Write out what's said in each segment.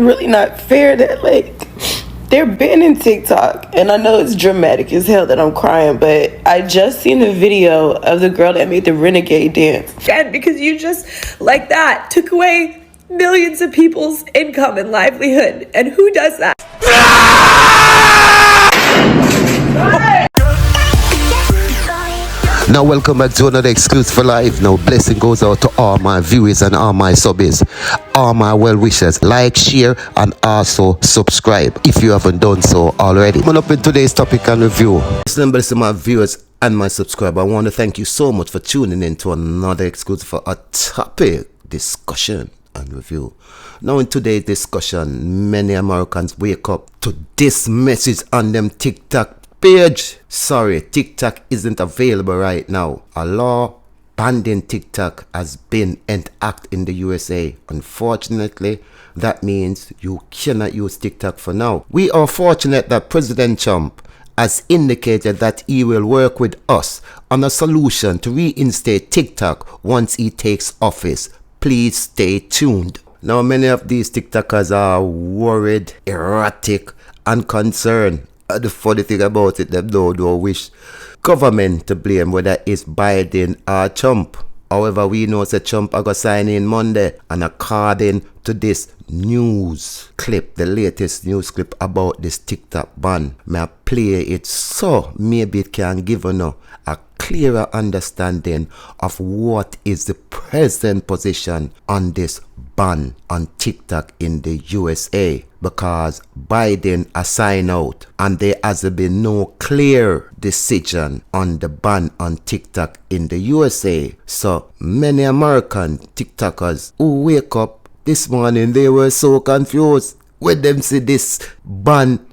really not fair that, like, they're banning TikTok. And I know it's dramatic as hell that I'm crying, but I just seen a video of the girl that made the renegade dance. And because you just, like that, took away millions of people's income and livelihood. And who does that? Now welcome back to another Exclusive for Life. Now blessing goes out to all my viewers and all my subbies, all my well-wishers. Like, share and also subscribe if you haven't done so already. Coming up in today's topic and review. Listen to my viewers and my subscribers. I want to thank you so much for tuning in to another Exclusive for a topic discussion and review. Now in today's discussion, many Americans wake up to this message on them TikTok page. Sorry, TikTok isn't available right now. A law banning TikTok has been enacted in the USA. Unfortunately, that means you cannot use TikTok for now. We are fortunate that President Trump has indicated that he will work with us on a solution to reinstate TikTok once he takes office. Please stay tuned. Now, many of these TikTokers are worried, erratic, and concerned. The funny thing about it, them don't wish government to blame, whether it's Biden or Trump. However, we know that Trump are going to sign in Monday, and according to this news clip, the latest news clip about this TikTok ban, may I play it so maybe it can give you a clearer understanding of what is the present position on this ban on TikTok in the USA, because Biden has signed out and there has been no clear decision on the ban on TikTok in the USA. So many American TikTokers who wake up this morning, they were so confused when them see this ban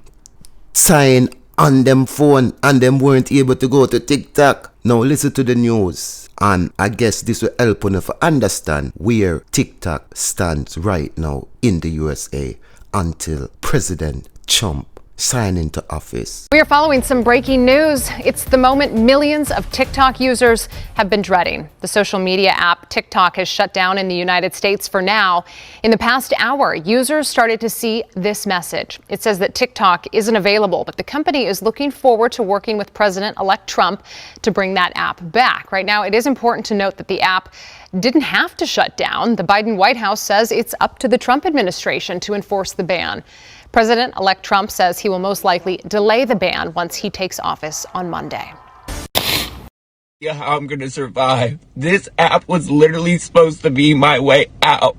sign on them phone and them weren't able to go to TikTok. Now listen to the news, and I guess this will help you to understand where TikTok stands right now in the USA until President Trump sign into office. We are following some breaking news. It's the moment millions of TikTok users have been dreading. The social media app TikTok has shut down in the United States for now. In the past hour, users started to see this message. It says that TikTok isn't available, but the company is looking forward to working with President-elect Trump to bring that app back. Right now, it is important to note that the app didn't have to shut down. The Biden White House says it's up to the Trump administration to enforce the ban. President-elect Trump says he will most likely delay the ban once he takes office on Monday. Yeah, how I'm gonna survive. This app was literally supposed to be my way out.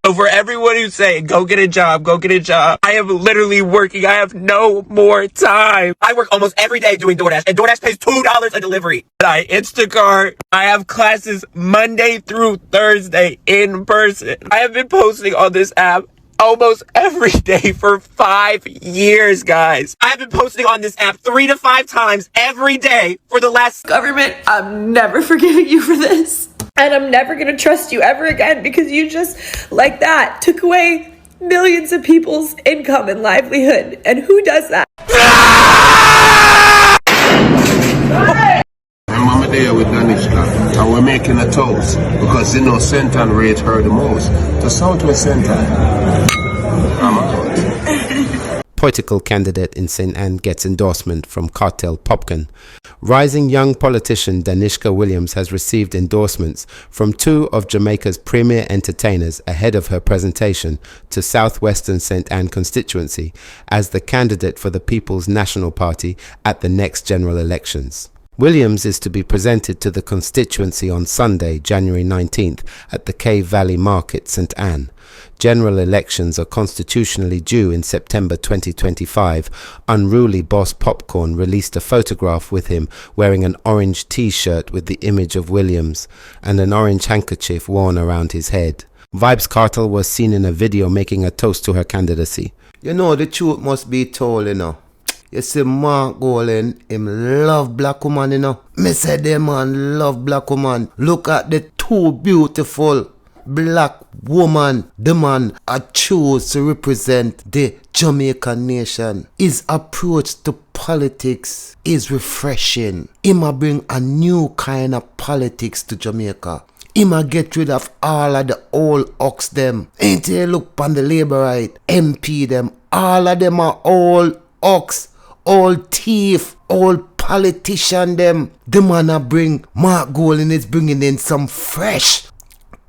So for everyone who's saying, go get a job, I am literally working. I have no more time. I work almost every day doing DoorDash, and DoorDash pays $2 a delivery. I Instacart. I have classes Monday through Thursday in person. I have been posting on this app almost every day for 5 years, guys. I've been posting on this app 3 to 5 times every day for the last... Government, I'm never forgiving you for this. And I'm never going to trust you ever again, because you just, like that, took away millions of people's income and livelihood. And who does that? I'm on my day with Danishka, and we're making a toast because you know Sentan rate her the most. To Southwest Sentan, I'm a God. Political candidate in St. Ann gets endorsement from cartel Popcaan. Rising young politician Danishka Williams has received endorsements from 2 of Jamaica's premier entertainers ahead of her presentation to Southwestern St. Ann constituency as the candidate for the People's National Party at the next general elections. Williams is to be presented to the constituency on Sunday, January 19th at the Cave Valley Market, St. Ann. General elections are constitutionally due in September 2025. Unruly boss Popcaan released a photograph with him wearing an orange t-shirt with the image of Williams and an orange handkerchief worn around his head. Vybz Kartel was seen in a video making a toast to her candidacy. You know, the truth must be told, you know. You see Mark Golan, him love black woman, you know. Me say the man love black woman. Look at the 2 beautiful black woman the man I chose to represent the Jamaican nation. His approach to politics is refreshing. He might bring a new kind of politics to Jamaica. him a get rid of all of the old ox them. Ain't you look on the Labour right, MP them, all of them are old ox, old thief, old politician them. The man a bring, Mark Golding is bringing in some fresh,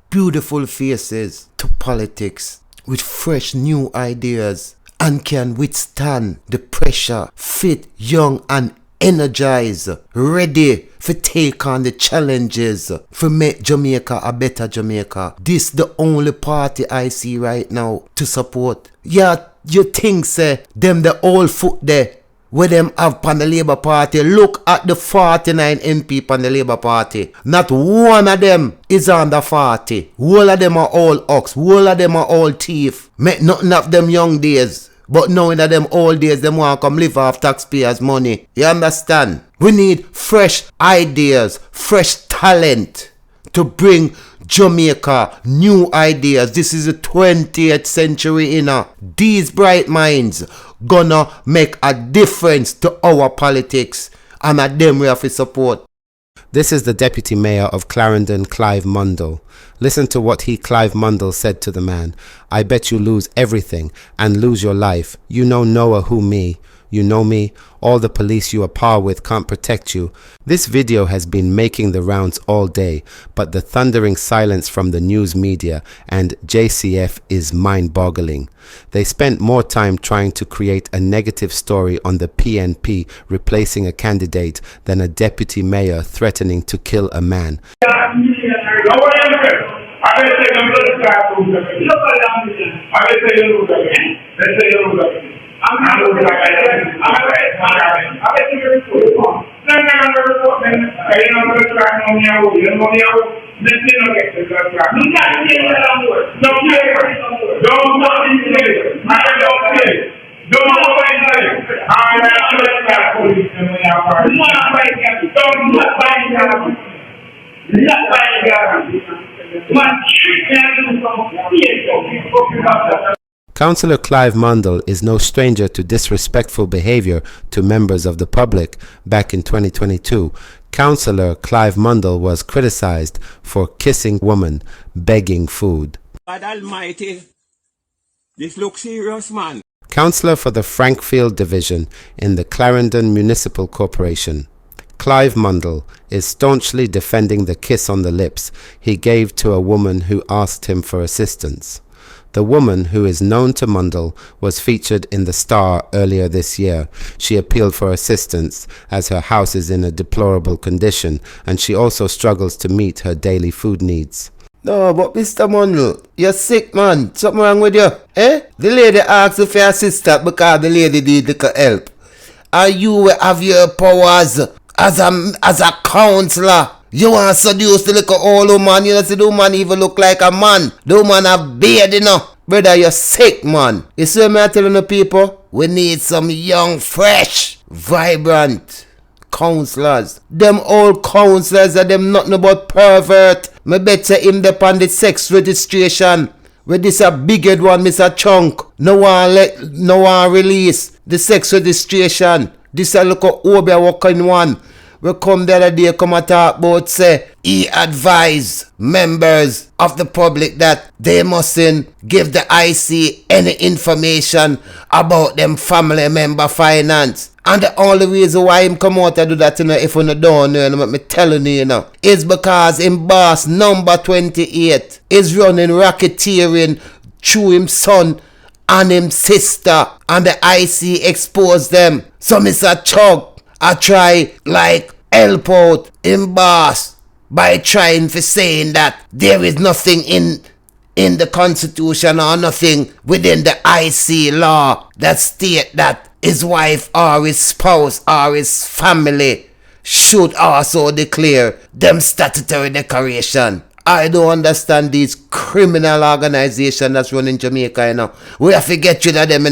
beautiful faces to politics with fresh new ideas and can withstand the pressure, fit, young and energized, ready for take on the challenges, for make Jamaica a better Jamaica. This the only party I see right now to support. Yeah, you think say them the old foot there where them have on the Labour Party. Look at the 49 MP on the Labour Party. Not one of them is under 40. All of them are all ox. All of them are all thief. Make nothing of them young days. But knowing that them old days, them want to come live off taxpayers' money. You understand? We need fresh ideas, fresh talent to bring Jamaica new ideas. This is the 20th century, These bright minds gonna make a difference to our politics, and at them we have to support. This is the Deputy Mayor of Clarendon, Clive Mundle. Listen to what Clive Mundle said to the man. I bet you lose everything and lose your life. You know Noah who me. You know me. All the police you are par with can't protect you. This video has been making the rounds all day, but the thundering silence from the news media and JCF is mind-boggling. They spent more time trying to create a negative story on the PNP replacing a candidate than a deputy mayor threatening to kill a man. Councillor Clive Mundle is no stranger to disrespectful behaviour to members of the public. Back in 2022, Councillor Clive Mundle was criticised for kissing woman begging food. God Almighty, this looks serious, man. Councillor for the Frankfield Division in the Clarendon Municipal Corporation, Clive Mundle is staunchly defending the kiss on the lips he gave to a woman who asked him for assistance. The woman, who is known to Mundle, was featured in The Star earlier this year. She appealed for assistance as her house is in a deplorable condition and she also struggles to meet her daily food needs. No, but Mr. Mundle, you're sick, man. Something wrong with you? The lady asked you for assistance because the lady need little help. And you will have your powers as a counselor. You want to seduce the little old woman. You know, see the woman even look like a man. The woman have beard, Brother, you're sick, man. You see me telling the people? We need some young, fresh, vibrant counselors. Them old counselors are them nothing but pervert. Me bet say him depend the sex registration. With this a big head one, Mr. Chunk. No one release the sex registration. This a look at Obia working one. We come the other day come and talk about say he advise members of the public that they mustn't give the IC any information about them family member finance. And the only reason why him come out to do that, if you don't know, me telling you, is because him boss number 28 is running racketeering through him son and him sister, and the IC expose them. So Mr. Chug, I try like help out him boss by trying for saying that there is nothing in the constitution or nothing within the IC law that state that his wife or his spouse or his family should also declare them statutory declaration. I don't understand these criminal organizations that's running Jamaica, We have to get rid of them,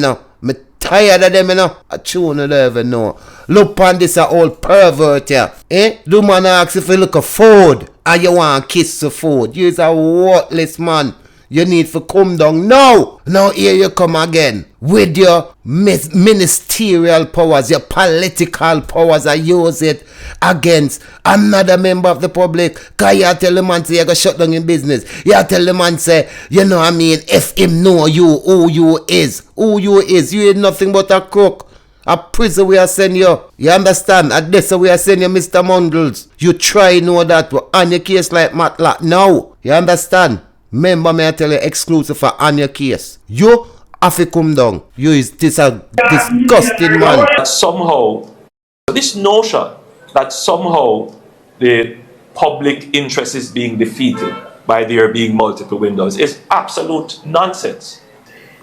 Me tired of them, I tune it even know. Look on this old pervert here. The man asks if you look at food and you want to kiss the food. You're a worthless man. You need to come down now. Now here you come again with your ministerial powers, your political powers. I use it against another member of the public. Cause you tell the man say you go shut down in business. You tell the man say, you know what I mean, if him know you, who you is. You ain't nothing but a crook. A prison we are send you. You understand? At this we are send you, Mr. Mundles. You try know that on your case like Matlock now. You understand? Remember me I tell you exclusive for on your case. You have to come down. You is this a disgusting man. Somehow, this notion that somehow the public interest is being defeated by there being multiple windows is absolute nonsense.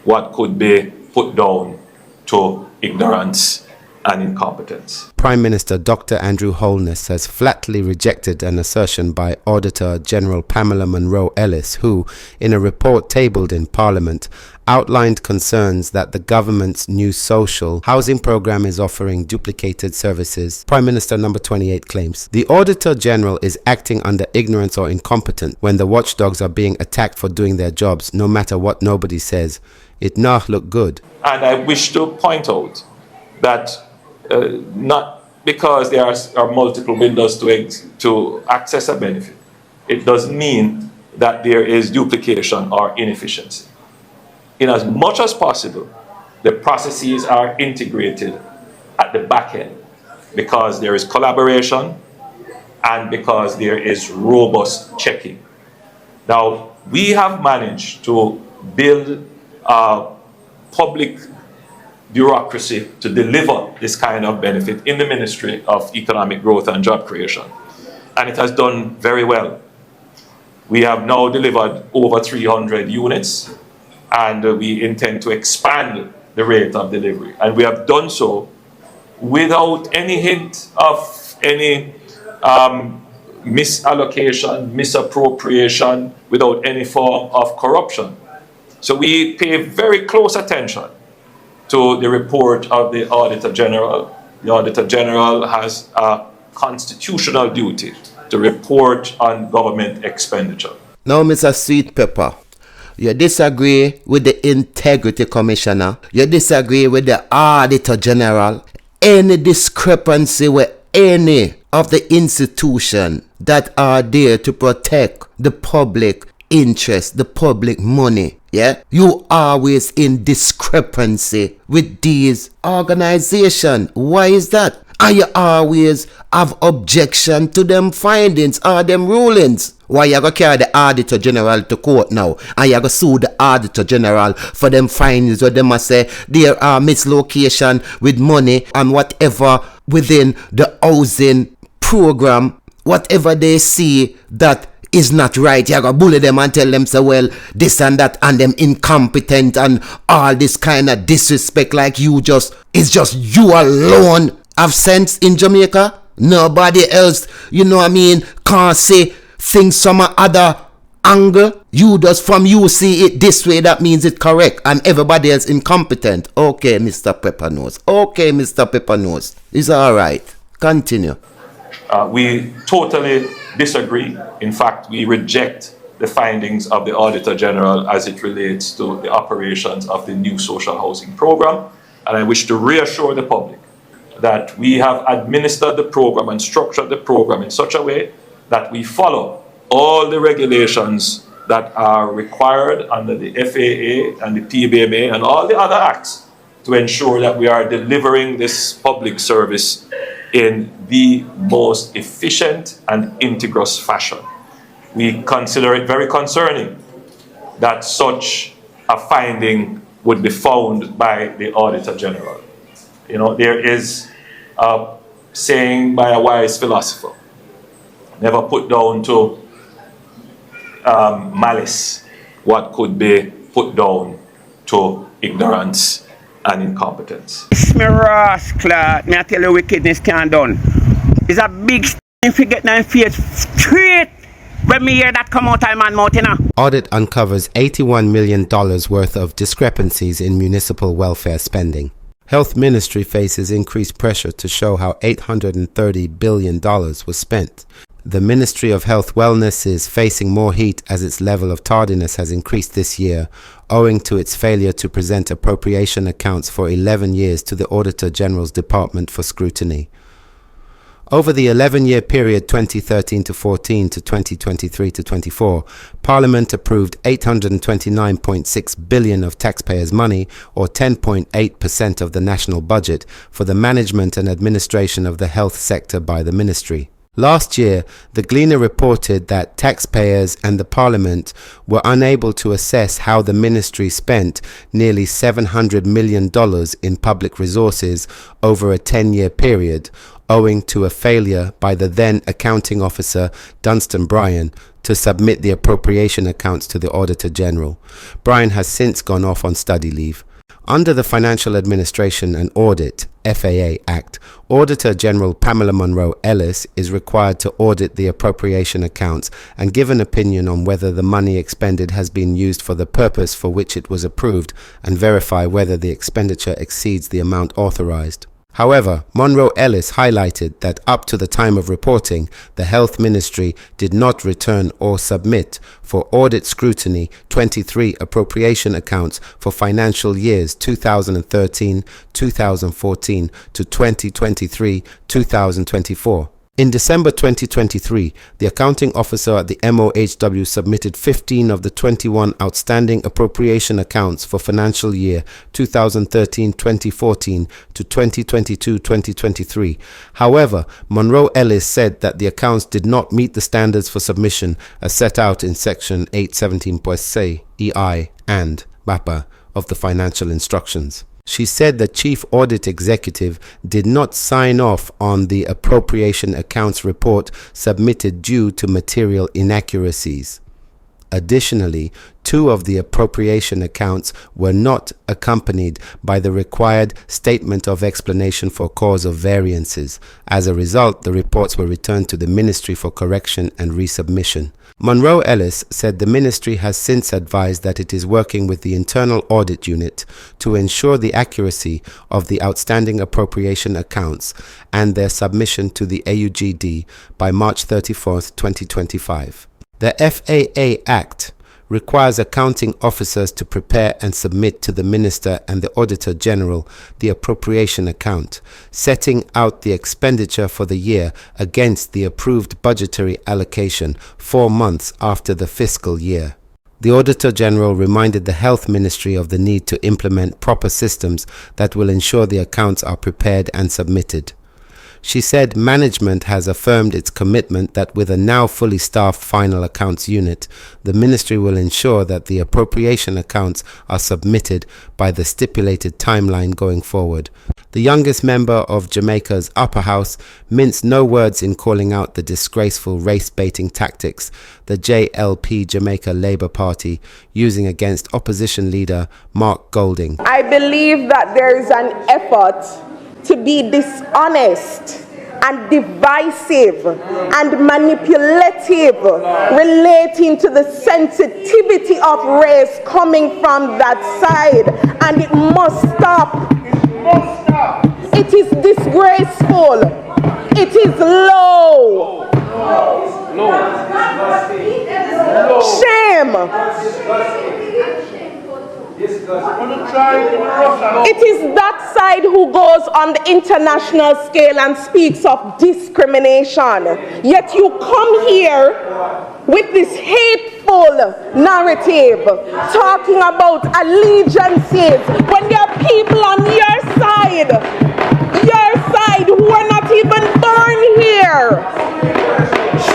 What could be put down to ignorance and incompetence. Prime Minister Dr. Andrew Holness has flatly rejected an assertion by Auditor General Pamela Monroe Ellis, who, in a report tabled in Parliament, outlined concerns that the government's new social housing program is offering duplicated services. Prime Minister number 28 claims, the Auditor General is acting under ignorance or incompetence when the watchdogs are being attacked for doing their jobs, no matter what nobody says. It not look good. And I wish to point out that not because there are multiple windows to access a benefit, it doesn't mean that there is duplication or inefficiency. In as much as possible, the processes are integrated at the back end because there is collaboration and because there is robust checking. Now, we have managed to build public bureaucracy to deliver this kind of benefit in the Ministry of Economic Growth and Job Creation. And it has done very well. We have now delivered over 300 units, and we intend to expand the rate of delivery. And we have done so without any hint of any misallocation, misappropriation, without any form of corruption. So we pay very close attention to the report of the Auditor General. The Auditor General has a constitutional duty to report on government expenditure. Now, Mr. Sweet Pepper, you disagree with the Integrity Commissioner. You disagree with the Auditor General. Any discrepancy with any of the institutions that are there to protect the public interest, the public money, yeah, you always in discrepancy with these organizations. Why is that? And you always have objection to them findings or them rulings. Why you gonna carry the Auditor General to court now and you gonna sue the Auditor General for them findings where them say there are mislocation with money and whatever within the housing program, whatever they see that is not right, you gotta bully them and tell them say, well, this and that, and them incompetent and all this kind of disrespect, like you just, it's just you alone have sense in Jamaica. Nobody else, you know what I mean, can't say things from a other angle. You just from you see it this way, that means it correct, and everybody else incompetent. Okay, Mr. Pepper Nose. Okay, Mr. Pepper Nose. It's alright. Continue. We totally disagree. In fact, we reject the findings of the Auditor General as it relates to the operations of the new social housing program. And I wish to reassure the public that we have administered the program and structured the program in such a way that we follow all the regulations that are required under the FAA and the PBMA and all the other acts to ensure that we are delivering this public service in the most efficient and integrous fashion. We consider it very concerning that such a finding would be found by the Auditor General. You know, there is a saying by a wise philosopher, never put down to malice what could be put down to ignorance and incompetence. Me rascal, me I tell you wickedness can't done. It's a big if you get in face straight when me hear that come out of my mouth, you know. Audit uncovers $81 million worth of discrepancies in municipal welfare spending. Health Ministry faces increased pressure to show how $830 billion was spent. the Ministry of Health Wellness is facing more heat as its level of tardiness has increased this year, owing to its failure to present appropriation accounts for 11 years to the Auditor General's Department for scrutiny. Over the 11-year period 2013 to 14 to 2023 to 24, Parliament approved $829.6 billion of taxpayers' money, or 10.8% of the national budget, for the management and administration of the health sector by the ministry. Last year, the Gleaner reported that taxpayers and the Parliament were unable to assess how the ministry spent nearly $700 million in public resources over a 10-year period, owing to a failure by the then accounting officer Dunstan Bryan to submit the appropriation accounts to the Auditor General. Bryan has since gone off on study leave. Under the Financial Administration and Audit (FAA) Act, Auditor General Pamela Monroe Ellis is required to audit the appropriation accounts and give an opinion on whether the money expended has been used for the purpose for which it was approved and verify whether the expenditure exceeds the amount authorized. However, Monroe Ellis highlighted that up to the time of reporting, the Health Ministry did not return or submit for audit scrutiny 23 appropriation accounts for financial years 2013, 2014 to 2023-2024. In December 2023, the accounting officer at the MOHW submitted 15 of the 21 outstanding appropriation accounts for financial year 2013-2014 to 2022-2023. However, Monroe Ellis said that the accounts did not meet the standards for submission as set out in Section 817.C EI and MAPA of the Financial Instructions. She said the Chief Audit Executive did not sign off on the appropriation accounts report submitted due to material inaccuracies. Additionally, 2 of the appropriation accounts were not accompanied by the required statement of explanation for cause of variances. As a result, the reports were returned to the Ministry for correction and resubmission. Monroe Ellis said the ministry has since advised that it is working with the Internal Audit Unit to ensure the accuracy of the outstanding appropriation accounts and their submission to the AUGD by March 31, 2025. The FAA Act requires accounting officers to prepare and submit to the Minister and the Auditor General the appropriation account, setting out the expenditure for the year against the approved budgetary allocation 4 months after the fiscal year. The Auditor General reminded the Health Ministry of the need to implement proper systems that will ensure the accounts are prepared and submitted. She said management has affirmed its commitment that with a now fully staffed final accounts unit, the ministry will ensure that the appropriation accounts are submitted by the stipulated timeline going forward. The youngest member of Jamaica's upper house minced no words in calling out the disgraceful race-baiting tactics the JLP Jamaica Labour Party using against opposition leader Mark Golding. I believe that there is an effort to be dishonest and divisive and manipulative relating to the sensitivity of race coming from that side, and it must stop. It is disgraceful. It is low. Shame. It is that side who goes on the international scale and speaks of discrimination. Yet you come here with this hateful narrative talking about allegiances when there are people on your side who are not even born here.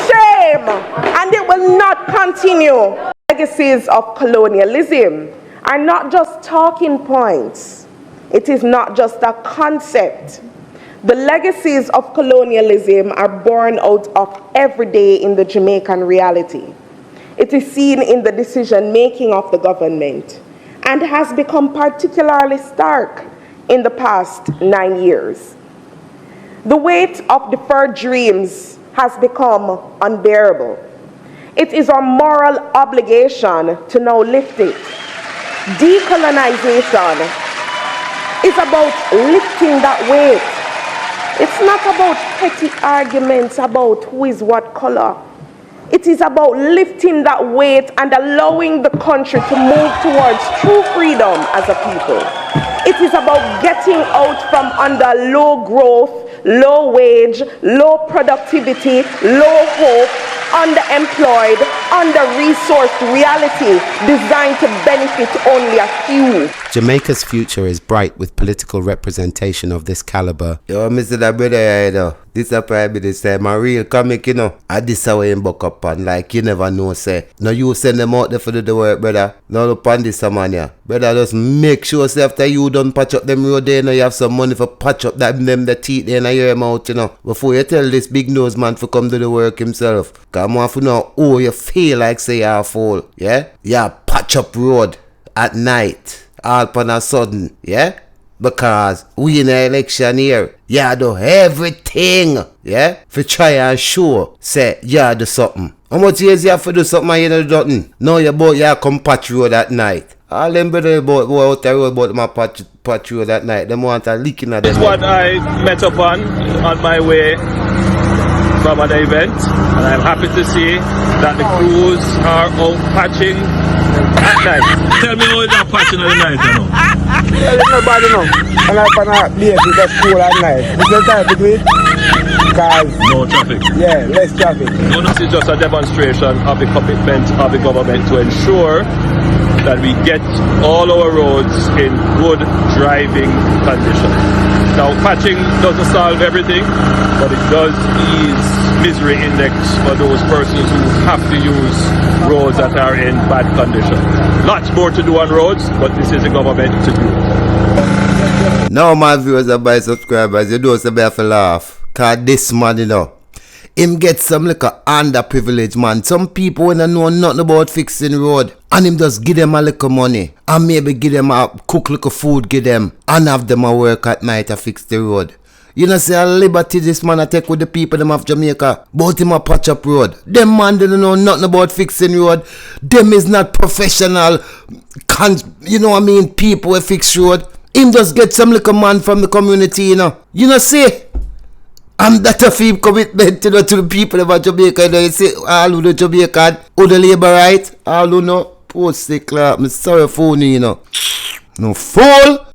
Shame. And it will not continue. Legacies of colonialism are not just talking points. It is not just a concept. The legacies of colonialism are born out of every day in the Jamaican reality. It is seen in the decision-making of the government and has become particularly stark in the past 9 years. The weight of deferred dreams has become unbearable. It is our moral obligation to now lift it. Decolonization is about lifting that weight. It's not about petty arguments about who is what color. It is about lifting that weight and allowing the country to move towards true freedom as a people. It is about getting out from under low growth, low wage, low productivity, low hope, underemployed, under-resourced reality designed to benefit only a few. Jamaica's future is bright with political representation of this caliber. Yo, Mr. Da brother, you know, this a Prime Minister, my real comic, you know. I this way in buck up and like you never know, say. No, you send them out there for the work, brother. No, look on this man here. Brother, just make sure, say, after you done patch up them road there, you know, you have some money for patch up them the teeth there and your mouth, you know. Before you tell this big nose man to come to the work himself. Come on, for now, oh, you feel like say you're a fool, yeah? Yeah, patch up road at night. All upon a sudden, yeah? Because we in the election here, you do everything, yeah? For try and show, say, you do something. How much years you have to do something and you don't do nothing? Now you both you come patch road at night. All them brother about go out the road about my patch road at night. Them want a leaking at them. This is what I met upon my way from an event, and I'm happy to see that the crews are out patching at night. Tell me how is that patching at night, you know? Tell nobody know. And I'm gonna be at the school at night. Is there time to do it? Because no traffic. Yeah, less traffic. No, this is just a demonstration of the commitment of the government to ensure that we get all our roads in good driving conditions. Now, patching doesn't solve everything, but it does ease misery index for those persons who have to use roads that are in bad condition. Lots more to do on roads, but this is the government to do. Now, my viewers and my subscribers, you don't have to laugh. Because this man, you know, him get some like a underprivileged man. Some people when they know nothing about fixing road, and him just give them a little money and maybe give them a cook little food, give them and have them a work at night to fix the road. You know, say a liberty this man I take with the people them of Jamaica, but him a patch up road. Them man they don't know nothing about fixing road. Them is not professional, you know what I mean, people who fix road. Him just get some little man from the community, you know. You know, say. And that a fee commitment, you know, to the people of Jamaica. You know, you see, all who the Jamaican, who the labor right, all who know, post the clap. I'm sorry for you, you know. No fool.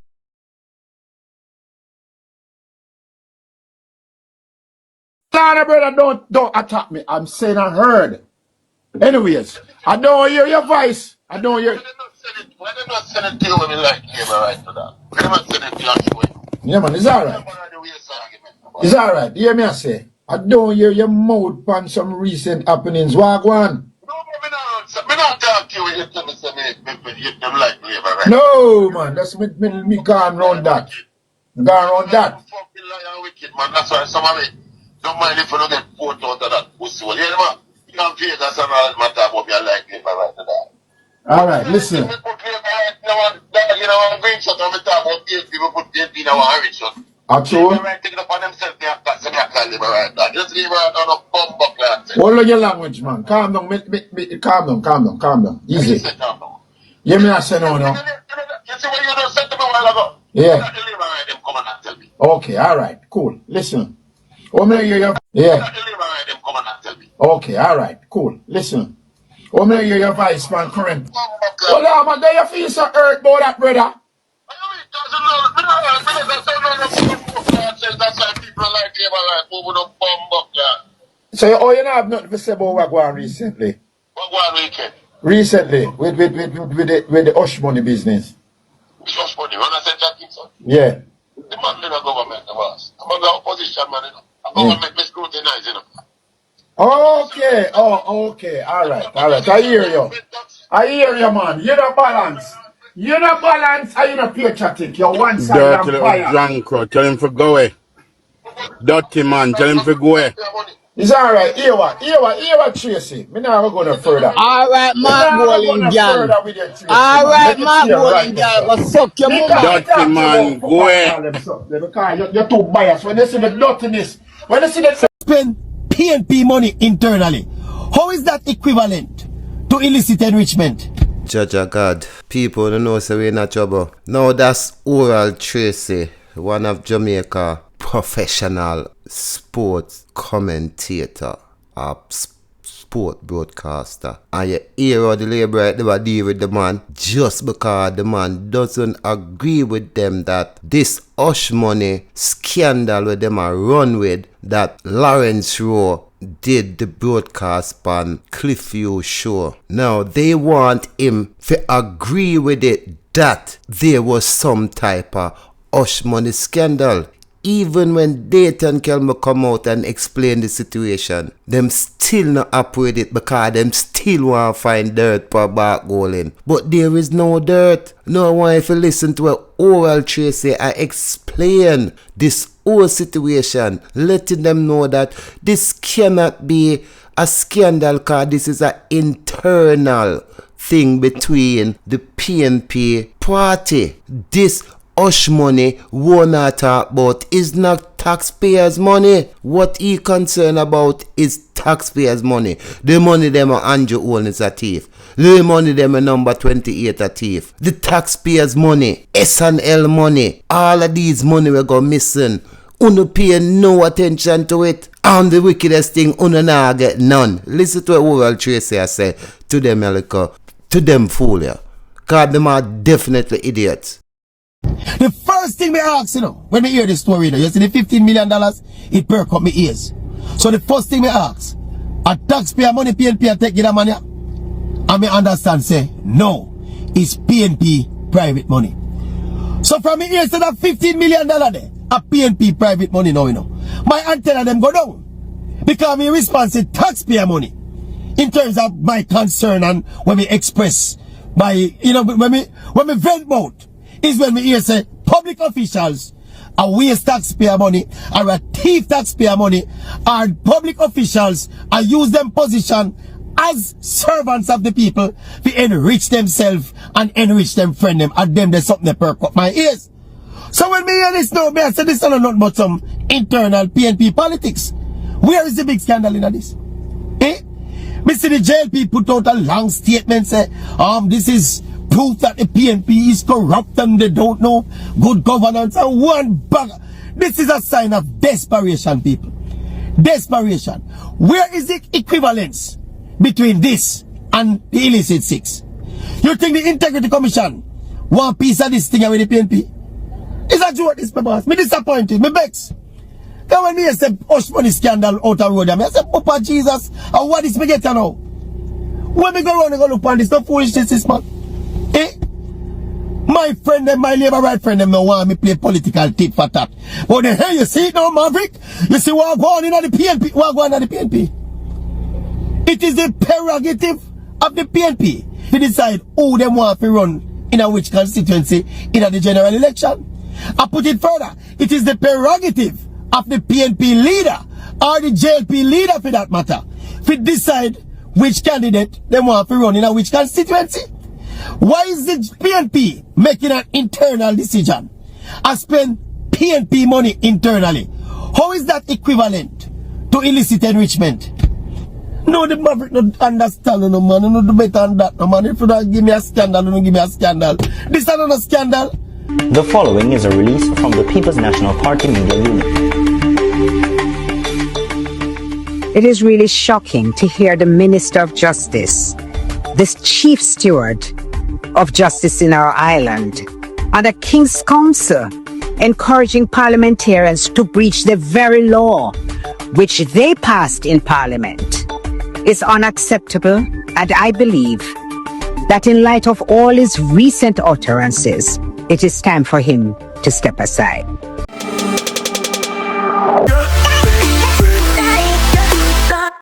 Lana, brother, don't attack me. I'm saying I heard. Anyways, I don't hear your voice. I don't hear. Why they not send it to you when we like labor right to that? Why they not send it to you? Yeah, man, it's alright. It's alright. Hear me I say. I don't hear your mouth on some recent happenings. Walk one. Me not talk to you when you tell me say me them like labor right. No, man, that's me gone round that. Gone round that. Fucking liar wicked, man. That's why some of it don't mind if you don't get put out of that pussy. Well, you know what? You can't feel that's all matter about me like labor right to that. Alright, listen. You know, I'm green shot and we talk about people put PNP in our orange shot. Actually. Right, taking upon themselves, they have got some labor right now. Just leave right on a bum buck like that. Hold on your language, man. Calm down. Calm down. Easy. Hear me I say no. You see what you just said to me a while ago? Yeah. Not the labor right, them come and tell me. Okay, alright, cool. Listen. Oh, me hear your... Yeah. Not the labor right, them come and tell me. Okay, alright, cool. Listen. Oh, me hear your voice, man, current. Hold on, man. Do you feel so hurt about that, brother? So you not have nothing to say about what going recently? What going weekend? Recently, with the hush money business. Which hush money? When I said Jack Gibson? Yeah. The man in the government, the boss. I'm on the opposition, man, you know. The government me scrutinize, you know. Okay. Oh, okay. Alright. I hear you, man. You're not balance. You're not balance and you're not patriotic. You're one side Dirty and little fire. drunk, tell him to go away. Dirty man, tell him to go away. It's alright. Hear what, Tracy. Me now go no further. Alright, Mark Bowling girl. Alright, Mark Bowling girl. Go suck your mama. Dirty man, go away. Because you're too biased. When they see the dirtiness, when they see the... Spend PNP money internally. How is that equivalent to illicit enrichment? Judge of God, people don't know so we're in trouble. Now that's Oral Tracy, one of Jamaica professional sports commentator or sport broadcaster, and you hear how the labor they were deal with the man just because the man doesn't agree with them that this hush money scandal with them are run with, that Lawrence Rowe did the broadcast on Cliffview show. Now they want him to agree with it that there was some type of hush money scandal. Even when Dayton Kelmer come out and explain the situation, them still not happy with it because them still want to find dirt for backgoaling. But there is no dirt. No one if you listen to what Oral Tracy I explain this whole situation, letting them know that this cannot be a scandal because this is an internal thing between the PNP party. This hush money wanna talk about is not taxpayers' money. What he concerned about is taxpayers' money. The money them are Andrew Holness a thief. The money them are number 28 a thief. The taxpayers' money, S&L money, all of these money we go missing. Uno pay no attention to it. And the wickedest thing, uno nah get none. Listen to what Oral Tracy I say to them, Elico. To them fool ya. Cause them are definitely idiots. The first thing me ask, when me hear this story, you see the $15 million, it perk up my ears. So the first thing me ask, a taxpayer money PNP take that money? And me understand, say, no, it's PNP private money. So from me ears to that $15 million there, a PNP private money now, my antenna them go down. Because me response to taxpayer money in terms of my concern and when me express my, when me vent out. Is when me hear say public officials are waste taxpayer money or a thief taxpayer money, or public officials are use them position as servants of the people to enrich themselves and enrich them friend them, and them there's something that perk up my ears. So when me hear this now, me I say this is not but some internal PNP politics. Where is the big scandal in this? Me see the JLP put out a long statement say this is proof that the PNP is corrupt and they don't know good governance and one bag. This is a sign of desperation, people. Desperation. Where is the equivalence between this and the illicit six? You think the Integrity Commission want piece of this thing with the PNP? Is that true what this boss? Me disappointed, me vex. Then when me say hush money scandal out of road, I say, Papa Jesus, and what is me get now? When me go around and go look on this, no foolishness this man. My friend and my labor right friend them don't want me play political tit for tat. But then hey, you see it now, Maverick? You see what going in the PNP? What going on the PNP? It is the prerogative of the PNP to decide who them want to run in a which constituency in the general election. I put it further. It is the prerogative of the PNP leader or the JLP leader for that matter to decide which candidate they want to run in a which constituency. Why is the PNP making an internal decision and spend PNP money internally? How is that equivalent to illicit enrichment? No, the Maverick don't understand, no man. No do better than that, no man. If you don't give me a scandal, don't give me a scandal. This is not a scandal. The following is a release from the People's National Party Media Unit. It is really shocking to hear the Minister of Justice, this chief steward of justice in our island, and the King's Council encouraging parliamentarians to breach the very law which they passed in Parliament. Is unacceptable, and I believe that in light of all his recent utterances, it is time for him to step aside.